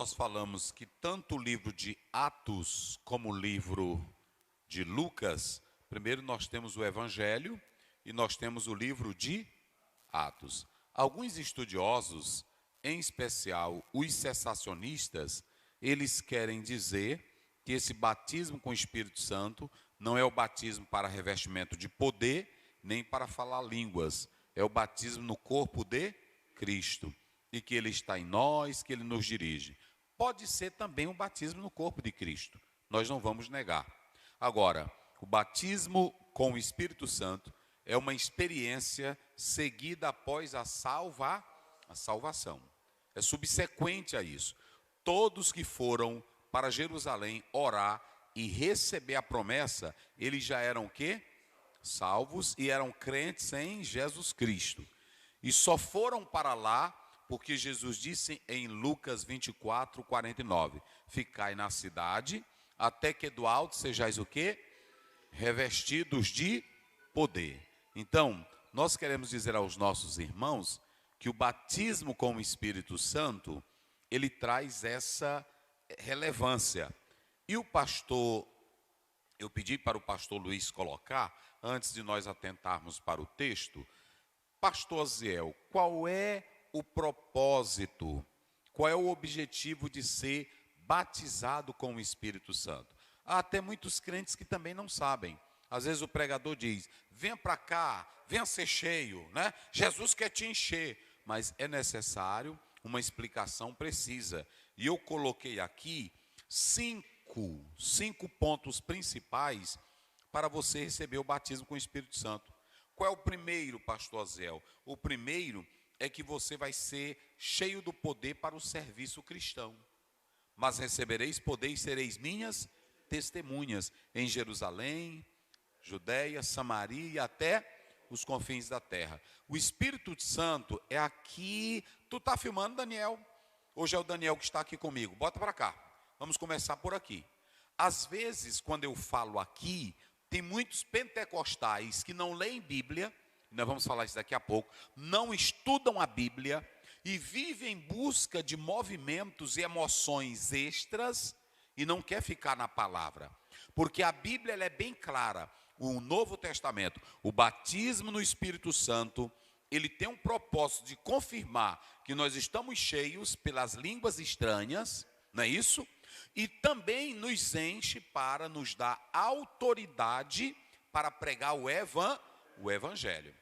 Nós falamos que tanto o livro de Atos como o livro de Lucas, primeiro nós temos o Evangelho e nós temos o livro de Atos. Alguns estudiosos, em especial os cessacionistas, eles querem dizer que esse batismo com o Espírito Santo não é o batismo para revestimento de poder, nem para falar línguas, é o batismo no corpo de Cristo, e que Ele está em nós, que Ele nos dirige. Pode ser também um batismo no corpo de Cristo, nós não vamos negar. Agora, o batismo com o Espírito Santo é uma experiência seguida após a salvação. É subsequente a isso. Todos que foram para Jerusalém orar e receber a promessa, eles já eram o quê? Salvos e eram crentes em Jesus Cristo. E só foram para lá porque Jesus disse em Lucas 24, 49, ficai na cidade, até que do alto sejais o quê? Revestidos de poder. Então, nós queremos dizer aos nossos irmãos que o batismo com o Espírito Santo, ele traz essa relevância. E o pastor, eu pedi para o pastor Luiz colocar, antes de nós atentarmos para o texto, pastor Aziel, qual é o propósito, qual é o objetivo de ser batizado com o Espírito Santo? Há até muitos crentes que também não sabem. Às vezes o pregador diz, venha para cá, venha ser cheio, né? Jesus quer te encher, mas é necessário uma explicação precisa. E eu coloquei aqui cinco pontos principais para você receber o batismo com o Espírito Santo. Qual é o primeiro, pastor Aziel? O primeiro é que você vai ser cheio do poder para o serviço cristão. Mas recebereis poder e sereis minhas testemunhas em Jerusalém, Judeia, Samaria e até os confins da terra. O Espírito Santo é aqui. Tu está filmando, Daniel? Hoje é o Daniel que está aqui comigo. Bota para cá. Vamos começar por aqui. Às vezes, quando eu falo aqui, tem muitos pentecostais que não leem Bíblia, nós vamos falar isso daqui a pouco, não estudam a Bíblia e vivem em busca de movimentos e emoções extras e não quer ficar na palavra. Porque a Bíblia ela é bem clara, o Novo Testamento, o batismo no Espírito Santo, ele tem um propósito de confirmar que nós estamos cheios pelas línguas estranhas, não é isso? E também nos enche para nos dar autoridade para pregar o Evangelho.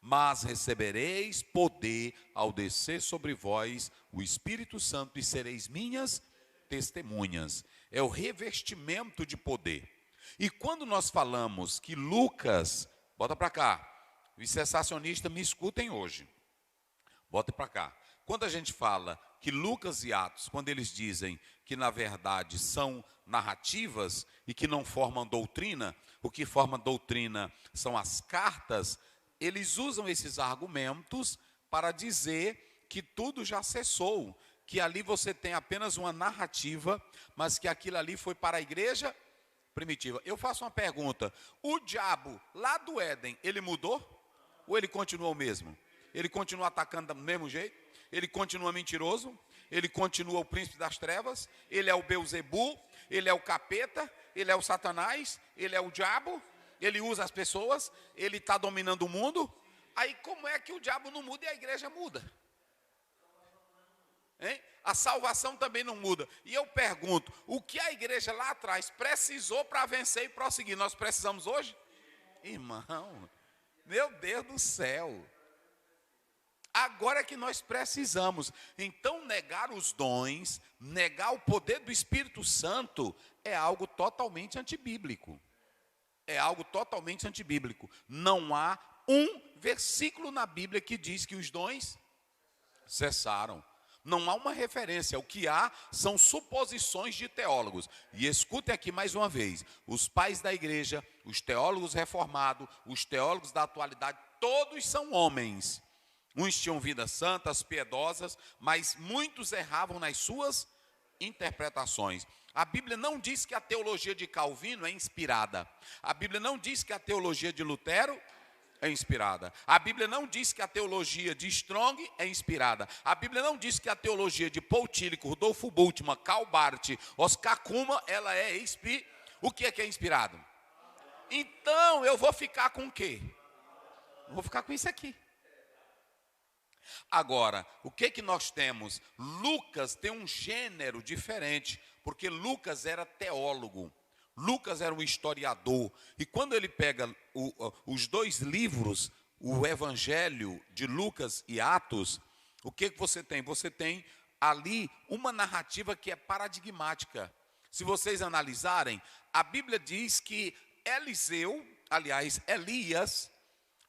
Mas recebereis poder ao descer sobre vós o Espírito Santo e sereis minhas testemunhas. É o revestimento de poder. E quando nós falamos que Lucas, bota para cá, os cessacionistas me escutem hoje, bota para cá. Quando a gente fala que Lucas e Atos, quando eles dizem que na verdade são narrativas e que não formam doutrina, o que forma doutrina são as cartas, eles usam esses argumentos para dizer que tudo já cessou, que ali você tem apenas uma narrativa, mas que aquilo ali foi para a igreja primitiva. Eu faço uma pergunta, o diabo lá do Éden, ele mudou? Ou ele continua o mesmo? Ele continua atacando do mesmo jeito? Ele continua mentiroso? Ele continua o príncipe das trevas? Ele é o Beuzebu? Ele é o capeta? Ele é o Satanás? Ele é o diabo? Ele usa as pessoas? Ele está dominando o mundo? Aí como é que o diabo não muda e a igreja muda? Hein? A salvação também não muda. E eu pergunto, o que a igreja lá atrás precisou para vencer e prosseguir, nós precisamos hoje? Irmão, meu Deus do céu. Agora é que nós precisamos. Então negar os dons, negar o poder do Espírito Santo é algo totalmente antibíblico. É algo totalmente antibíblico. Não há um versículo na Bíblia que diz que os dons cessaram. Não há uma referência. O que há são suposições de teólogos. E escutem aqui mais uma vez. Os pais da igreja, os teólogos reformados, os teólogos da atualidade, todos são homens. Uns tinham vidas santas, piedosas, mas muitos erravam nas suas interpretações. A Bíblia não diz que a teologia de Calvino é inspirada. A Bíblia não diz que a teologia de Lutero é inspirada. A Bíblia não diz que a teologia de Strong é inspirada. A Bíblia não diz que a teologia de Paul Tillich, Rudolfo Bultmann, Karl Barth, Oscar Cullmann, ela é inspirada. O que é inspirado? Então, eu vou ficar com o quê? Eu vou ficar com isso aqui. Agora, o que nós temos? Lucas tem um gênero diferente, porque Lucas era teólogo. Lucas era um historiador, e quando ele pega os dois livros, o Evangelho de Lucas e Atos, o que você tem? Você tem ali uma narrativa que é paradigmática. Se vocês analisarem, a Bíblia diz que Elias,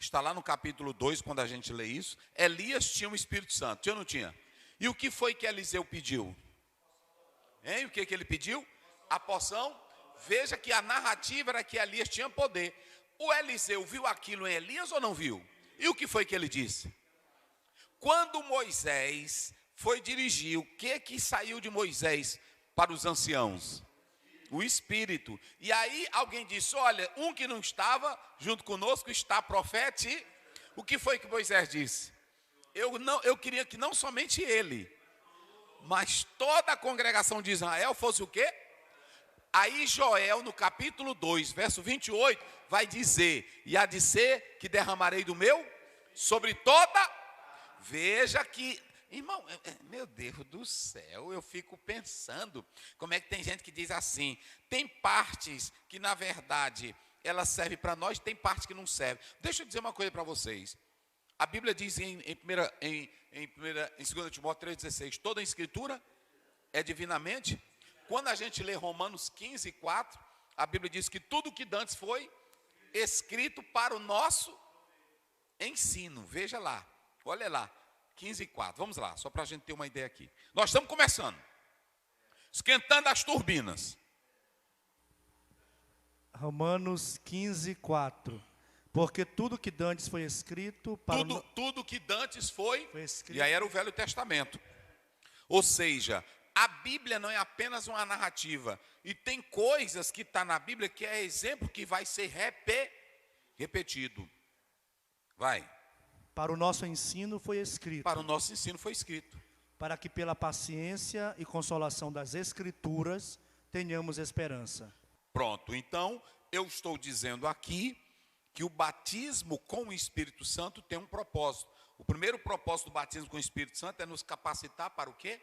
está lá no capítulo 2, quando a gente lê isso, Elias tinha o Espírito Santo, tinha ou não tinha? E o que foi que Eliseu pediu? Hein? O que ele pediu? A porção. Veja que a narrativa era que Elias tinha poder. O Eliseu viu aquilo em Elias ou não viu? E o que foi que ele disse? Quando Moisés foi dirigir, o que saiu de Moisés para os anciãos? O Espírito. E aí alguém disse, olha, um que não estava junto conosco está profeta. O que foi que Moisés disse? Eu queria que não somente ele, mas toda a congregação de Israel fosse o quê? Aí Joel, no capítulo 2, verso 28, vai dizer, e há de ser que derramarei do meu sobre toda. Veja que, irmão, meu Deus do céu, eu fico pensando, como é que tem gente que diz assim, tem partes que na verdade, ela serve para nós, tem partes que não serve. Deixa eu dizer uma coisa para vocês. A Bíblia diz em 2 Timóteo 3,16, toda a escritura é divinamente. Quando a gente lê Romanos 15, 4, a Bíblia diz que tudo que dantes foi escrito para o nosso ensino. Veja lá, olha lá, 15, 4. Vamos lá, só para a gente ter uma ideia aqui. Nós estamos começando, esquentando as turbinas. Romanos 15, 4. Porque tudo que dantes foi escrito para tudo que dantes foi escrito. E aí era o Velho Testamento. Ou seja, a Bíblia não é apenas uma narrativa. E tem coisas que está na Bíblia que é exemplo que vai ser repetido. Vai. Para o nosso ensino foi escrito. Para o nosso ensino foi escrito. Para que pela paciência e consolação das Escrituras tenhamos esperança. Pronto, então eu estou dizendo aqui que o batismo com o Espírito Santo tem um propósito. O primeiro propósito do batismo com o Espírito Santo é nos capacitar para o quê?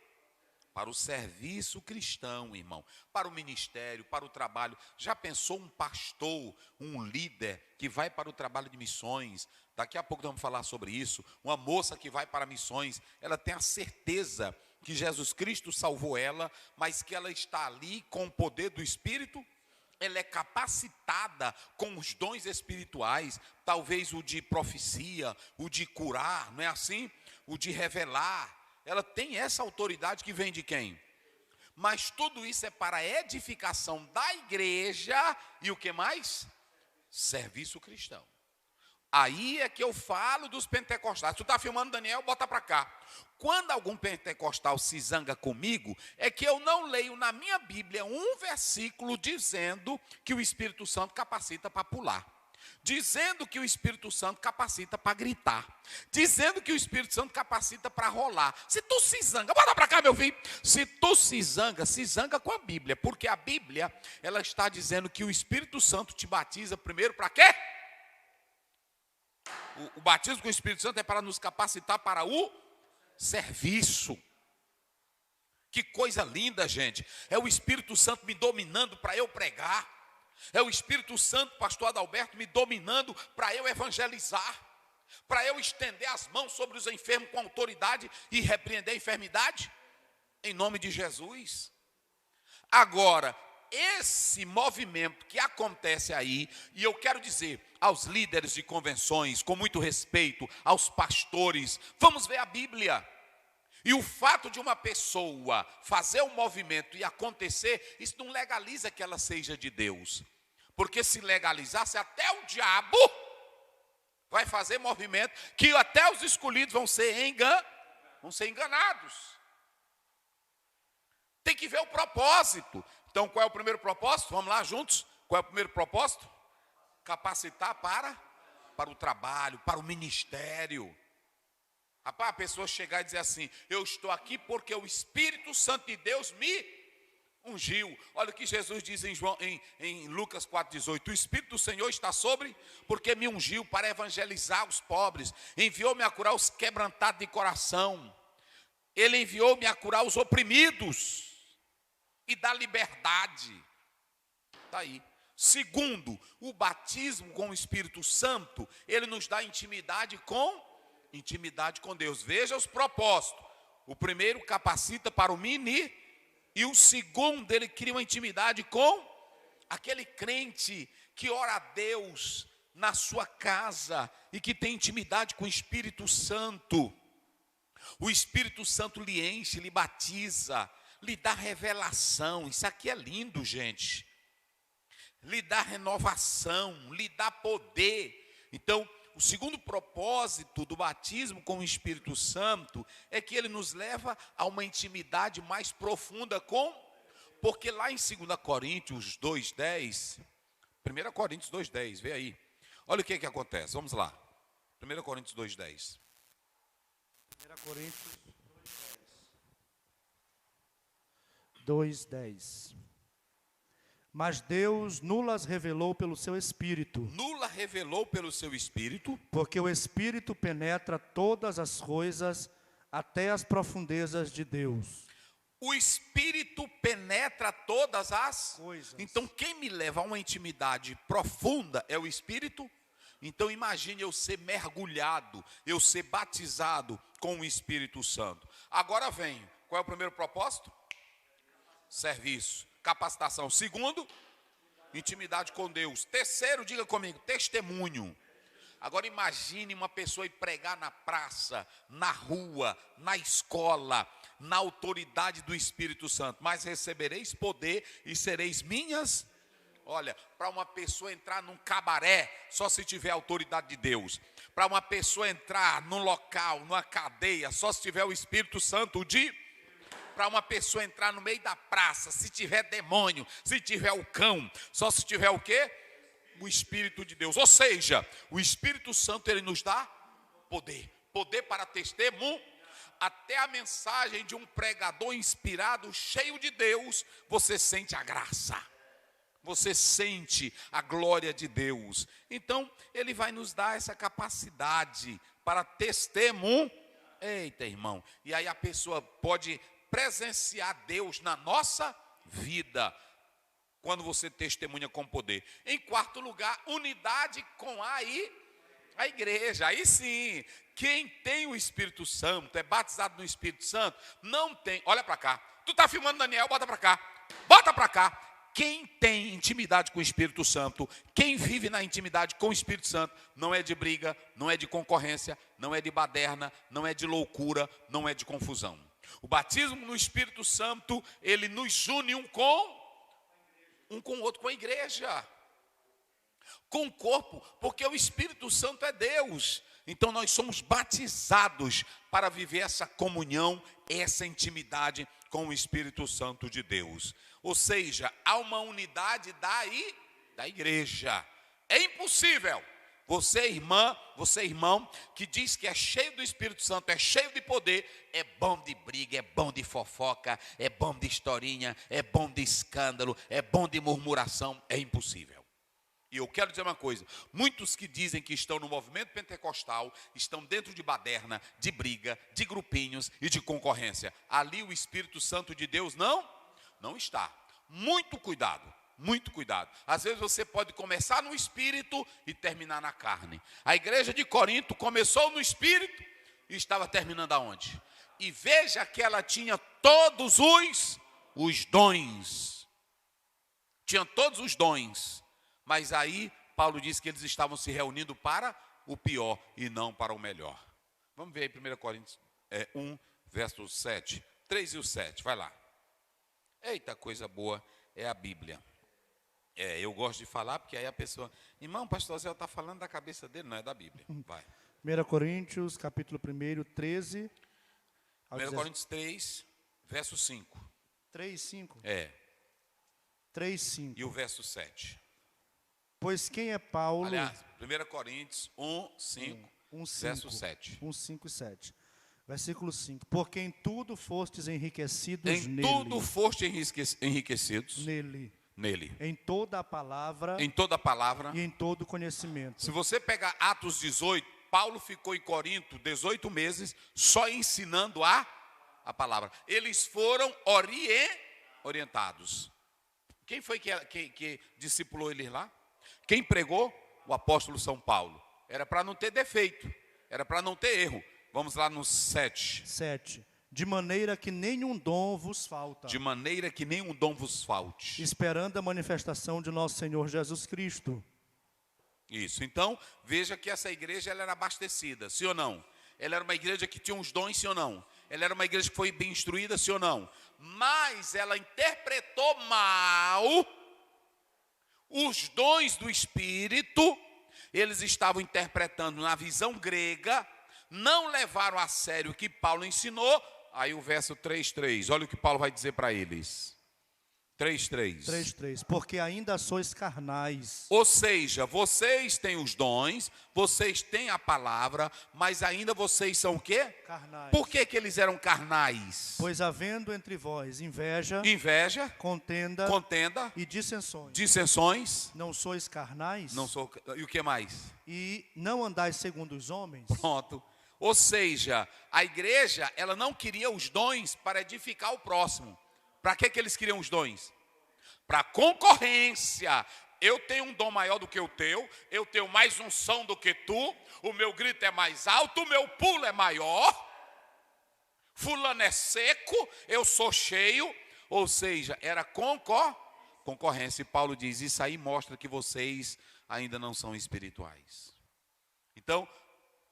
Para o serviço cristão, irmão. Para o ministério, para o trabalho. Já pensou um pastor, um líder que vai para o trabalho de missões? Daqui a pouco vamos falar sobre isso. Uma moça que vai para missões, ela tem a certeza que Jesus Cristo salvou ela, mas que ela está ali com o poder do Espírito. Ela é capacitada com os dons espirituais, talvez o de profecia, o de curar, não é assim? O de revelar. Ela tem essa autoridade que vem de quem? Mas tudo isso é para a edificação da igreja e o que mais? Serviço cristão. Aí é que eu falo dos pentecostais. Tu está filmando, Daniel? Bota para cá. Quando algum pentecostal se zanga comigo, é que eu não leio na minha Bíblia um versículo dizendo que o Espírito Santo capacita para pular. Dizendo que o Espírito Santo capacita para gritar. Dizendo que o Espírito Santo capacita para rolar. Se tu se zanga, bota para cá, meu filho. Se tu se zanga com a Bíblia. Porque a Bíblia, ela está dizendo que o Espírito Santo te batiza primeiro para quê? O batismo com o Espírito Santo é para nos capacitar para o serviço. Que coisa linda, gente. É o Espírito Santo me dominando para eu pregar. É o Espírito Santo, pastor Adalberto, me dominando para eu evangelizar. Para eu estender as mãos sobre os enfermos com autoridade e repreender a enfermidade. Em nome de Jesus. Agora, esse movimento que acontece aí, e eu quero dizer aos líderes de convenções, com muito respeito, aos pastores, vamos ver a Bíblia. E o fato de uma pessoa fazer um movimento e acontecer, isso não legaliza que ela seja de Deus. Porque se legalizasse, até o diabo vai fazer movimento, que até os escolhidos vão ser enganados. Tem que ver o propósito. Então, qual é o primeiro propósito? Vamos lá juntos. Qual é o primeiro propósito? Capacitar para para o trabalho, para o ministério. Rapaz, a pessoa chegar e dizer assim: eu estou aqui porque o Espírito Santo de Deus me ungiu. Olha o que Jesus diz em Lucas 4,18: o Espírito do Senhor está sobre, porque me ungiu para evangelizar os pobres, enviou-me a curar os quebrantados de coração, Ele enviou-me a curar os oprimidos e dar liberdade. Está aí. Segundo, o batismo com o Espírito Santo, ele nos dá intimidade com Deus. Veja os propósitos. O primeiro capacita para o ministério, e o segundo, ele cria uma intimidade com aquele crente que ora a Deus na sua casa e que tem intimidade com o Espírito Santo. O Espírito Santo lhe enche, lhe batiza, lhe dá revelação. Isso aqui é lindo, gente. Lhe dá renovação, lhe dá poder. Então, o segundo propósito do batismo com o Espírito Santo é que ele nos leva a uma intimidade mais profunda porque lá em 2 Coríntios 2,10, 1 Coríntios 2,10, vê aí. Olha o que acontece, vamos lá. 1 Coríntios 2,10. 1 Coríntios 2,10. Mas Deus nulas revelou pelo seu Espírito. Nula revelou pelo seu Espírito. Porque o Espírito penetra todas as coisas, até as profundezas de Deus. O Espírito penetra todas as coisas. Então, quem me leva a uma intimidade profunda é o Espírito. Então, imagine eu ser mergulhado, eu ser batizado com o Espírito Santo. Agora vem, qual é o primeiro propósito? Serviço. Capacitação. Segundo, intimidade com Deus. Terceiro, diga comigo, testemunho. Agora imagine uma pessoa ir pregar na praça, na rua, na escola, na autoridade do Espírito Santo. Mas recebereis poder e sereis minhas. Olha, para uma pessoa entrar num cabaré, só se tiver autoridade de Deus. Para uma pessoa entrar num local, numa cadeia, só se tiver o Espírito Santo Para uma pessoa entrar no meio da praça, se tiver demônio, se tiver o cão, só se tiver o quê? O Espírito de Deus. Ou seja, o Espírito Santo, ele nos dá poder. Poder para testemunho. Até a mensagem de um pregador inspirado, cheio de Deus, você sente a graça. Você sente a glória de Deus. Então, ele vai nos dar essa capacidade para testemunho. Eita, irmão. E aí a pessoa pode presenciar Deus na nossa vida, quando você testemunha com poder. Em quarto lugar, unidade com a igreja. Aí sim, quem tem o Espírito Santo, é batizado no Espírito Santo, não tem, olha para cá, tu está filmando Daniel, bota para cá. Quem tem intimidade com o Espírito Santo, quem vive na intimidade com o Espírito Santo, não é de briga, não é de concorrência, não é de baderna, não é de loucura, não é de confusão. O batismo no Espírito Santo, ele nos une um com o outro, com a igreja, com o corpo, porque o Espírito Santo é Deus. Então nós somos batizados para viver essa comunhão, essa intimidade com o Espírito Santo de Deus. Ou seja, há uma unidade da igreja. É impossível você, irmã, você, irmão, que diz que é cheio do Espírito Santo, é cheio de poder, é bom de briga, é bom de fofoca, é bom de historinha, é bom de escândalo, é bom de murmuração. É impossível. E eu quero dizer uma coisa, muitos que dizem que estão no movimento pentecostal, estão dentro de baderna, de briga, de grupinhos e de concorrência. Ali o Espírito Santo de Deus não está. Muito cuidado. Muito cuidado. Às vezes você pode começar no Espírito e terminar na carne. A igreja de Corinto começou no Espírito e estava terminando aonde? E veja que ela tinha todos os dons. Tinha todos os dons. Mas aí Paulo disse que eles estavam se reunindo para o pior e não para o melhor. Vamos ver aí 1 Coríntios 1, verso 7. 3 e o 7, vai lá. Eita, coisa boa é a Bíblia. Eu gosto de falar, porque aí a pessoa, irmão, pastor Zé está falando da cabeça dele, não é da Bíblia. Vai. 1 Coríntios, capítulo 1, 13. 1 Coríntios 3, verso 5. 3, 5? 3, 5. E o verso 7. Pois quem é Paulo? Aliás, 1 Coríntios 1, 5, 1:5, verso 7. 1, 5 e 7. Versículo 5. Porque em tudo fostes enriquecidos Em nele. tudo foste enriquecidos Nele. nele. Em toda a palavra Em toda a palavra. e em todo conhecimento. Se você pegar Atos 18, Paulo ficou em Corinto 18 meses só ensinando a palavra. Eles foram orientados. Quem foi que discipulou eles lá? Quem pregou? O apóstolo São Paulo. Era para não ter defeito, era para não ter erro. Vamos lá no 7. 7. De maneira que nenhum dom vos falta. De maneira que nenhum dom vos falte. Esperando a manifestação de nosso Senhor Jesus Cristo. Isso. Então, veja que essa igreja ela era abastecida, sim ou não? Ela era uma igreja que tinha uns dons, sim ou não? Ela era uma igreja que foi bem instruída, sim ou não? Mas ela interpretou mal os dons do Espírito. Eles estavam interpretando na visão grega, não levaram a sério o que Paulo ensinou. Aí o verso 3:3, olha o que Paulo vai dizer para eles. 3:3. 3:3. Porque ainda sois carnais. Ou seja, vocês têm os dons, vocês têm a palavra, mas ainda vocês são o quê? Carnais. Por que eles eram carnais? Pois havendo entre vós inveja, Contenda e dissensões. dissensões. Não sois carnais? Não sou. E o que mais? E não andais segundo os homens? Pronto. Ou seja, a igreja, ela não queria os dons para edificar o próximo. Para que eles queriam os dons? Para concorrência. Eu tenho um dom maior do que o teu, eu tenho mais unção do que tu, o meu grito é mais alto, o meu pulo é maior, fulano é seco, eu sou cheio. Ou seja, era concorrência. E Paulo diz, isso aí mostra que vocês ainda não são espirituais. Então,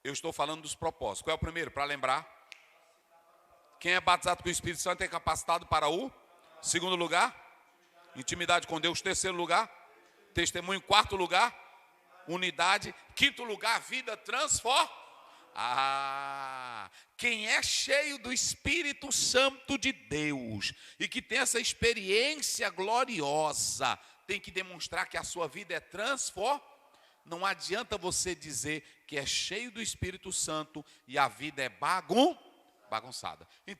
eu estou falando dos propósitos. Qual é o primeiro? Para lembrar. Quem é batizado com o Espírito Santo é capacitado para o segundo lugar, intimidade com Deus. Terceiro lugar, testemunho. Quarto lugar, unidade. Quinto lugar, vida transforma. Quem é cheio do Espírito Santo de Deus e que tem essa experiência gloriosa, tem que demonstrar que a sua vida é transformada. Não adianta você dizer que é cheio do Espírito Santo e a vida é bagunçada. Então,